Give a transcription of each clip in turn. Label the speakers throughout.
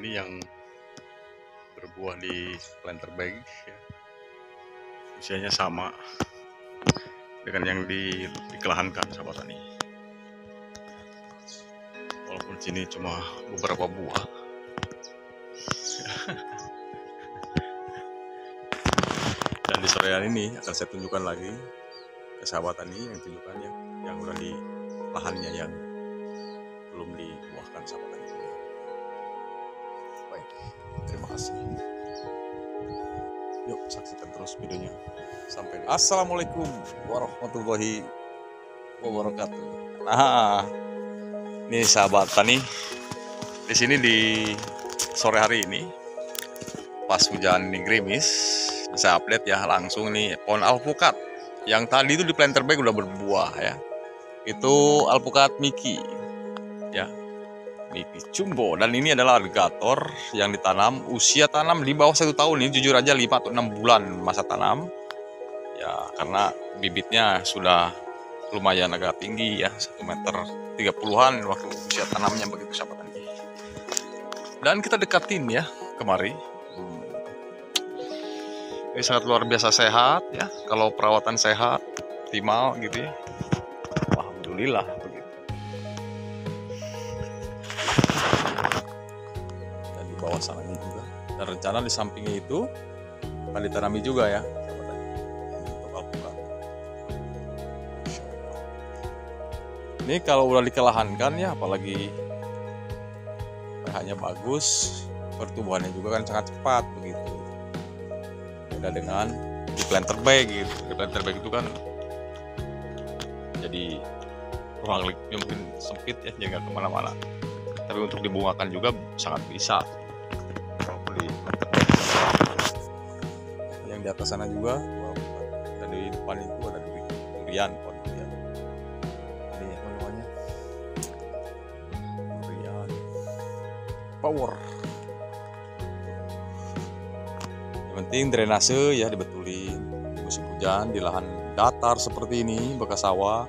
Speaker 1: ini yang berbuah di planter bag ya. Usianya sama dengan yang dikelahankan sahabat tani. Walaupun sini cuma beberapa buah. Dan di sore hari ini akan saya tunjukkan lagi ke sahabat tani yang tunjukkannya yang udah di lahannya yang belum dibuahkan sahabat tani. Baik, terima kasih. Yuk saksikan terus videonya sampai di... Assalamualaikum warahmatullahi wabarakatuh. Nah, ini sahabat tani, di sini di sore hari ini pas hujan ini gerimis, saya update ya langsung nih pohon alpukat yang tadi itu di planter bag udah berbuah ya. Itu alpukat Miki ya, Miki jumbo, dan ini adalah alligator yang ditanam, usia tanam di bawah 1 tahun. Ini jujur aja 5 atau 6 bulan masa tanam ya, karena bibitnya sudah lumayan agak tinggi ya, 1 meter 30-an waktu usia tanamnya begitu sahabat tani. Dan kita dekatin ya kemari. Ini sangat luar biasa sehat ya, kalau perawatan sehat optimal gitu ya, alhamdulillah begitu. Dan di bawah sananya juga, dan rencana di sampingnya itu akan ditanami juga ya untuk alpukat. Ini kalau udah dikelahankan ya, apalagi pH-nya bagus, pertumbuhannya juga kan sangat cepat begitu. Beda dengan di planter bag gitu. Di planter bag itu kan jadi ruang lingkupnya mungkin sempit ya, jadi nggak kemana-mana. Tapi untuk dibungakan juga sangat bisa. Kalau beli planter bag. Yang di atas sana juga, dan di depan itu ada durian, pohon durian. Ini apa namanya? Durian power. Yang penting drainase ya dibetulin. Musim hujan di lahan datar seperti ini bekas sawah,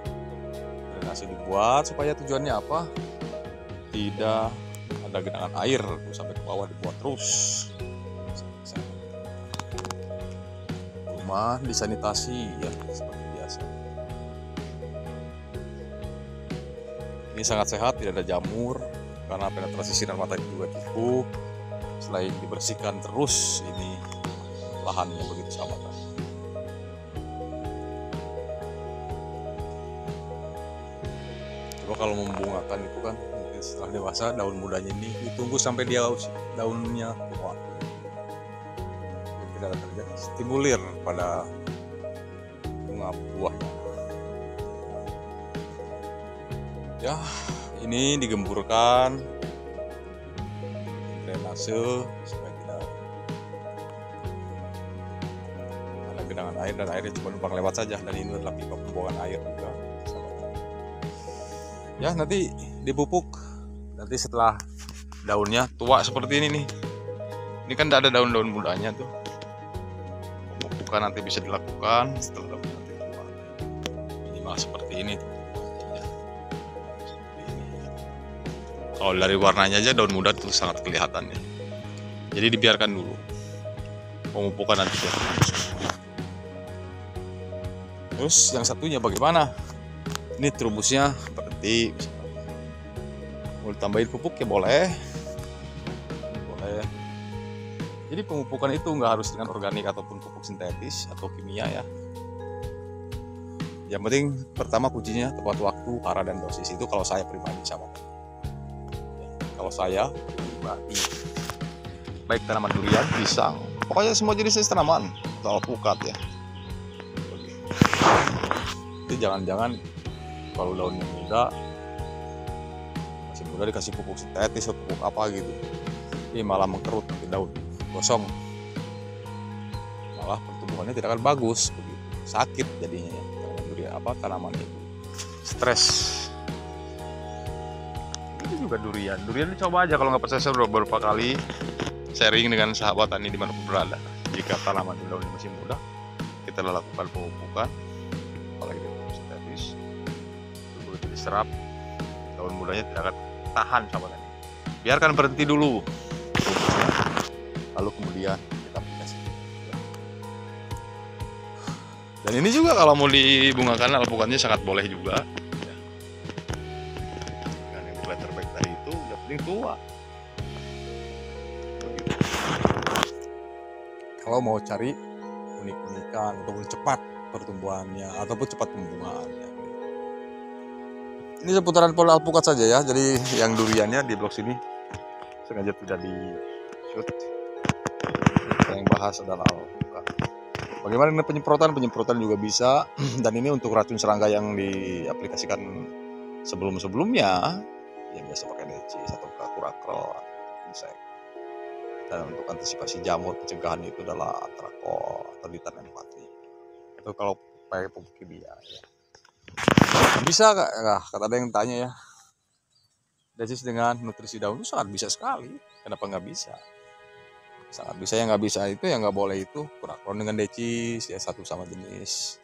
Speaker 1: drainase dibuat supaya tujuannya apa? Tidak ada genangan air sampai ke bawah, dibuat terus. Rumah disanitasi ya seperti biasa. Ini sangat sehat, tidak ada jamur karena penetrasi sinar matahari juga cukup. Selain dibersihkan terus ini lahannya begitu sahabat. Coba kalau membungakan itu kan mungkin setelah dewasa daun mudanya ini ditunggu sampai dia daunnya tua. Tidak terjadi stimulir pada bunga buahnya. Ya, ini digemburkan drainase supaya tidak ada genangan air, dan airnya cuma numpang lewat saja. Dan ini adalah pipa pembuangan air juga. Ya, nanti dipupuk nanti setelah daunnya tua seperti ini nih. Ini kan tidak ada daun-daun mudanya tuh. Pemupukan nanti bisa dilakukan setelah daun nanti tua. Minimal seperti ini tuh. Kalau dari warnanya aja daun muda tuh sangat kelihatan ya. Jadi dibiarkan dulu. Pemupukan nanti ya. Terus yang satunya bagaimana? Ini terubusnya berhenti. Mau ditambahin pupuk ya boleh. Boleh. Jadi pemupukan itu nggak harus dengan organik ataupun pupuk sintetis atau kimia ya. Yang penting pertama kuncinya tepat waktu, cara dan dosis. Itu kalau saya pribadi sama. Kalau saya pribadi, baik tanaman durian, pisang, pokoknya semua jenis tanaman atau alpukat ya. Jadi jangan-jangan kalau daunnya muda, masih muda dikasih pupuk sintetis atau pupuk apa gitu, ini malah mengkerut nanti daun gosong, malah pertumbuhannya tidak akan bagus begitu, sakit jadinya ya. Tanaman itu stres. Itu juga durian dicoba aja, kalau nggak percaya saya beberapa kali sharing dengan sahabat tani dimanapun berada. Jika tanaman daunnya masih muda, kita lakukan pemupukan, apalagi pupuk sintetis, begitu diserap daun mudanya tidak akan tahan sahabat tani. Biarkan berhenti dulu lalu kemudian kita aplikasikan. Dan ini juga kalau mau dibungakan alpukatnya sangat boleh juga. Dengan yang planter bag tadi itu udah paling tua. Begitu. Kalau mau cari unik-unikan ataupun cepat pertumbuhannya ataupun cepat pembungaannya. Ini seputaran pohon alpukat saja ya. Jadi yang duriannya di blok sini sengaja tidak di shoot. Yang bahas adalah alpukat. Bagaimana dengan penyemprotan? Penyemprotan juga bisa. Dan ini untuk racun serangga yang diaplikasikan sebelum-sebelumnya, yang biasa pakai decis atau kurakel, insek. Dan untuk antisipasi jamur, pencegahan itu adalah antrakol atau ditanam mati. Itu kalau pakai pupuk kimia. Ya. Bisa nggak? Nah, kata ada yang tanya ya. Decis dengan nutrisi daun itu sangat bisa sekali. Kenapa nggak bisa? Sangat bisa. Yang nggak bisa itu yang nggak boleh itu kurakel dengan decis ya satu sama jenis.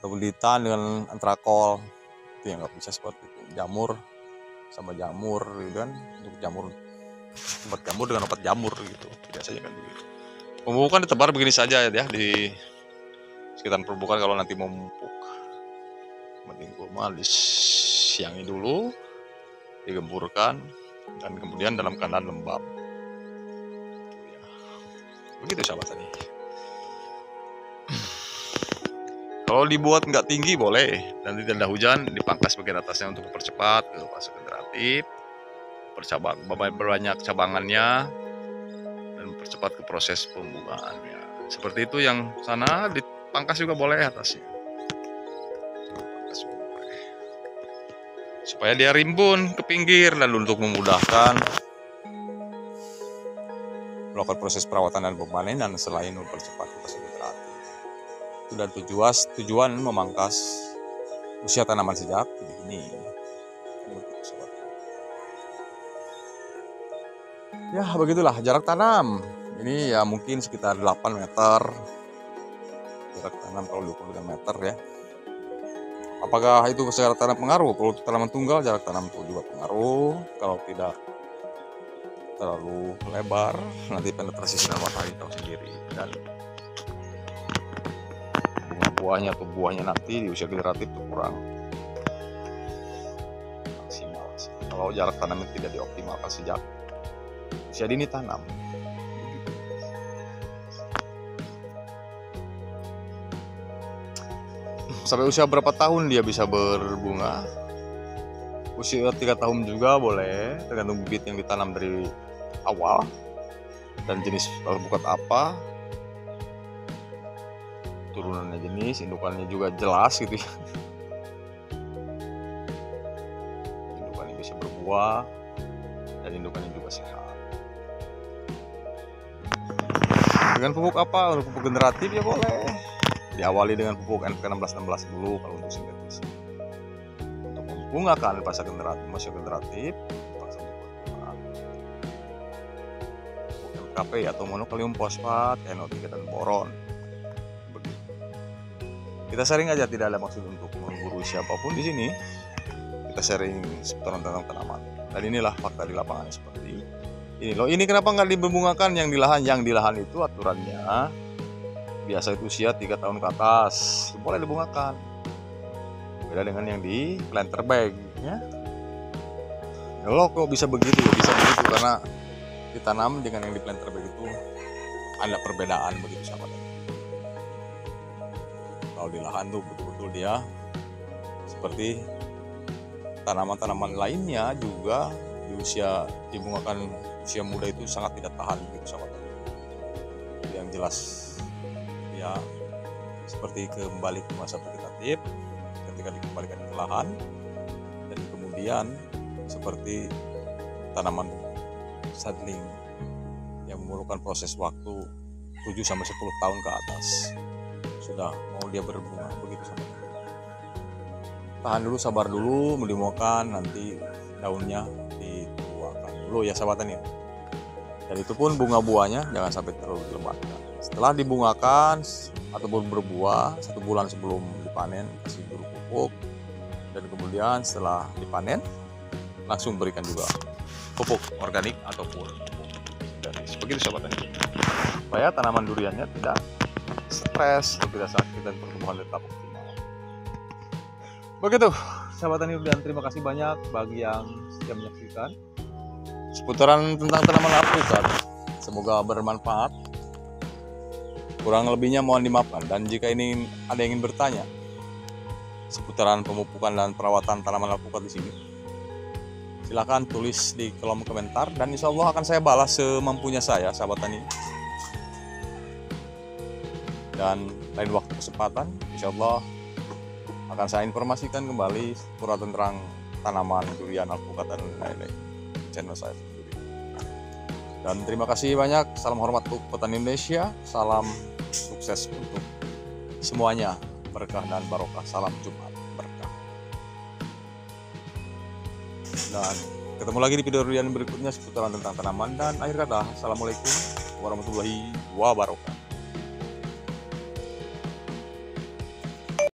Speaker 1: Atau ditan dengan antrakol itu yang nggak bisa seperti itu. Jamur sama jamur gitu kan, untuk jamur obat jamur dengan obat jamur gitu biasanya kan begitu. Pemupukan ditebar begini saja ya di sekitar perbukitan. Kalau nanti mau memupuk mending kurma disiangi dulu, digemburkan, dan kemudian dalam keadaan lembab. Begitu sahabat tani. Kalau dibuat nggak tinggi boleh, nanti tidak ada hujan dipangkas bagian atasnya untuk mempercepat fase generatif, berbanyak cabangannya, dan mempercepat ke proses pembungaannya. Seperti itu yang sana dipangkas juga boleh atasnya. Pangkas juga boleh. Supaya dia rimbun ke pinggir dan untuk memudahkan melakukan proses perawatan dan pemanenan selain mempercepat proses generatif. Dan tujuan memangkas usia tanaman sejak ini. Ya begitulah jarak tanam. Ini ya mungkin sekitar 8 meter. Jarak tanam kalau 20 meter ya. Apakah itu jarak tanam pengaruh? Kalau tanaman tunggal jarak tanam itu juga pengaruh. Kalau tidak terlalu lebar, nanti penetrasi sinar matahari tahu sendiri. Dan buahnya atau buahnya nanti di usia generatif itu kurang maksimal. Kalau jarak tanamnya tidak dioptimalkan sejak usia dini tanam. Sampai usia berapa tahun dia bisa berbunga? Usia 3 tahun juga boleh, tergantung bibit yang ditanam dari awal dan jenis alpukat apa, turunannya jenis, indukannya juga jelas gitu ya. Indukannya bisa berbuah dan indukannya juga sehat. Dengan pupuk apa? Untuk pupuk generatif ya boleh. Diawali dengan pupuk NPK 16-16 dulu kalau untuk sintetis. Untuk membungakan masa generatif, pupuk MKP atau monokalium fosfat, NO3 dan boron. Kita sharing aja, tidak ada maksud untuk menggurui siapapun di sini. Kita sharing seputaran tentang tanaman. Dan inilah fakta di lapangan seperti ini loh. Ini kenapa nggak dibungakan yang di lahan? Yang di lahan itu aturannya biasa itu usia 3 tahun ke atas boleh dibungakan. Beda dengan yang di planter bag ya. Loh kok bisa begitu? Bisa begitu karena ditanam dengan yang di planter bag itu ada perbedaan begitu sahabat. Kalau di lahan tuh betul-betul dia seperti tanaman-tanaman lainnya juga di usia dibungakan usia muda itu sangat tidak tahan gitu sahabat. Yang jelas ya seperti kembali ke masa vegetatif ketika dikembalikan ke lahan, dan kemudian seperti tanaman seedling yang memerlukan proses waktu 7-10 tahun ke atas sudah mau dia berbunga begitu sahabat. Tahan dulu, sabar dulu, dimuakan nanti daunnya dituakan dulu ya sahabatan ya. Dan itu pun bunga buahnya jangan sampai terlalu dilembatkan. Setelah dibungakan ataupun berbuah 1 bulan sebelum dipanen kasih dulu pupuk, dan kemudian setelah dipanen langsung berikan juga pupuk organik ataupun pupuk sintetis. Begitu sahabat tani, supaya tanaman duriannya tidak stres, tidak sakit, dan pertumbuhan tetap optimal. Begitu sahabat tani, dan terima kasih banyak bagi yang setia menyaksikan seputaran tentang tanaman alpukat. Semoga bermanfaat. Kurang lebihnya mohon dimaafkan, dan jika ini ada yang ingin bertanya seputaran pemupukan dan perawatan tanaman alpukat di sini, silahkan tulis di kolom komentar, dan insya Allah akan saya balas semampunya saya, sahabat tani. Dan lain waktu kesempatan, insya Allah akan saya informasikan kembali seputar tentang tanaman durian, alpukat, dan lain-lain channel saya sendiri. Dan terima kasih banyak. Salam hormat untuk petani Indonesia. Salam sukses untuk semuanya. Berkah dan barokah. Salam Jumat berkah. Dan ketemu lagi di video durian berikutnya seputaran tentang tanaman dan akhir kata. Assalamualaikum warahmatullahi wabarakatuh.